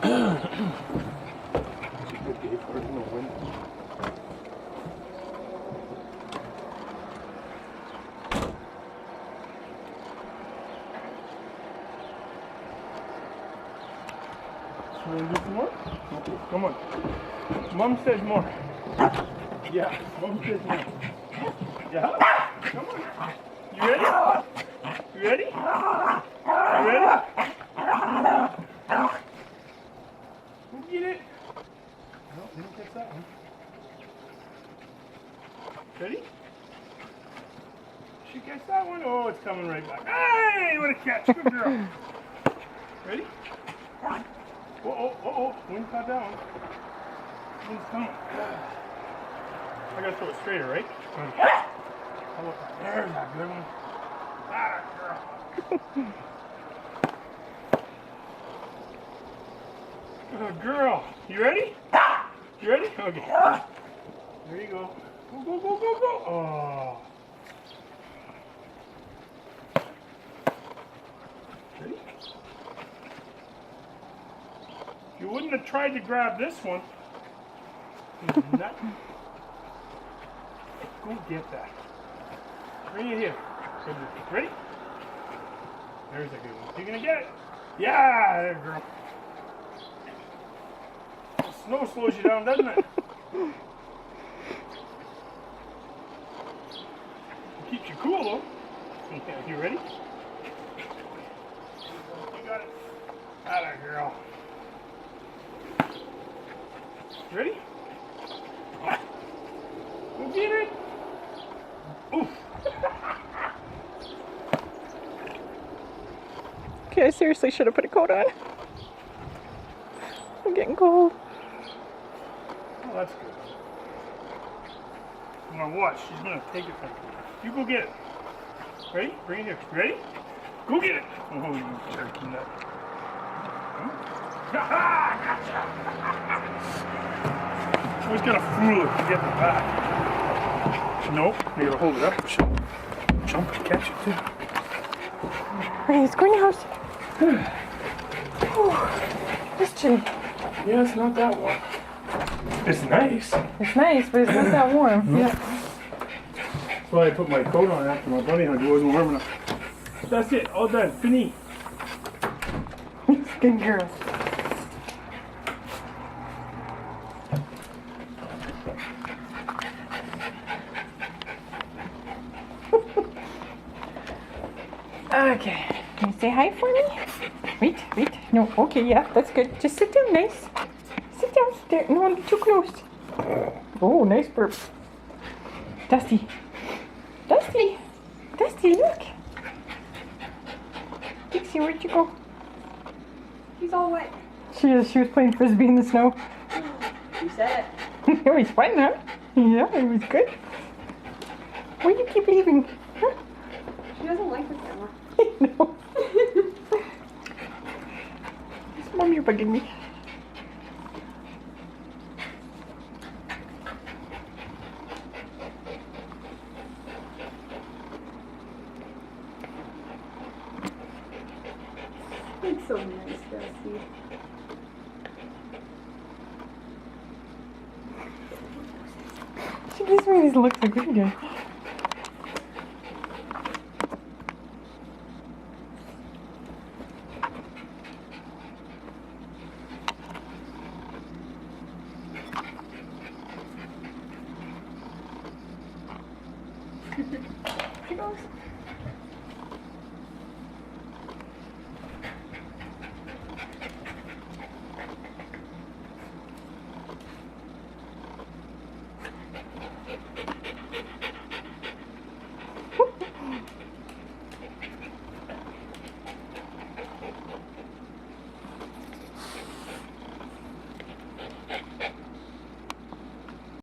It's a good day for it, no wind. So you want to do some more? Okay, come on. Mom says more. Yeah, Mom says more. Yeah, come on. You ready? You ready? You ready? Who get it? No, didn't catch that one. Ready? She catch that one? Oh, it's coming right back. Hey, what a catch. Good girl. Ready? Uh-oh. Wind caught that one. Wind's coming. I gotta throw it straighter, right? How about that? There's that good one. Ah, girl. Oh, girl. You ready? You ready? Okay. There you go. Go. Oh. Ready? You wouldn't have tried to grab this one. Nothing. Go get that. Bring it here. Good. Ready? There's a good one. You gonna get it? Yeah, there, girl. The snow slows you down, doesn't it? It keeps you cool, though. Yeah, you ready? You got it. Atta girl. Ready? Go get it. Oof. Okay, I seriously should have put a coat on. I'm getting cold. Oh, that's good. I'm gonna watch. She's gonna take it from you. You go get it. Ready? Bring it here. Ready? Go get it. Oh, you turkey nut. Gotcha. Always gotta fool her to get the back. Nope. You gotta hold it up. She'll jump and catch it too. Okay, let's go in your house. It's chilly. Yeah, it's not that warm. It's nice. It's nice, but it's not that warm. Yeah. That's why I put my coat on after my bunny hug. It wasn't warm enough. That's it. All done. Fini. Good girl. Okay. Can you say hi for me? Wait. No, okay, yeah, that's good. Just sit down, nice. Sit down. There. No, don't be too close. Oh, nice burp. Dusty, look. Dixie, where'd you go? He's all wet. She was playing frisbee in the snow. You said It was fun, huh? Yeah, it was good. Why do you keep leaving? Huh? it. She doesn't like the camera. No. Mom, you're bugging me. It's so nice, Dusty. She gives me these looks like, what are you doing? She goes.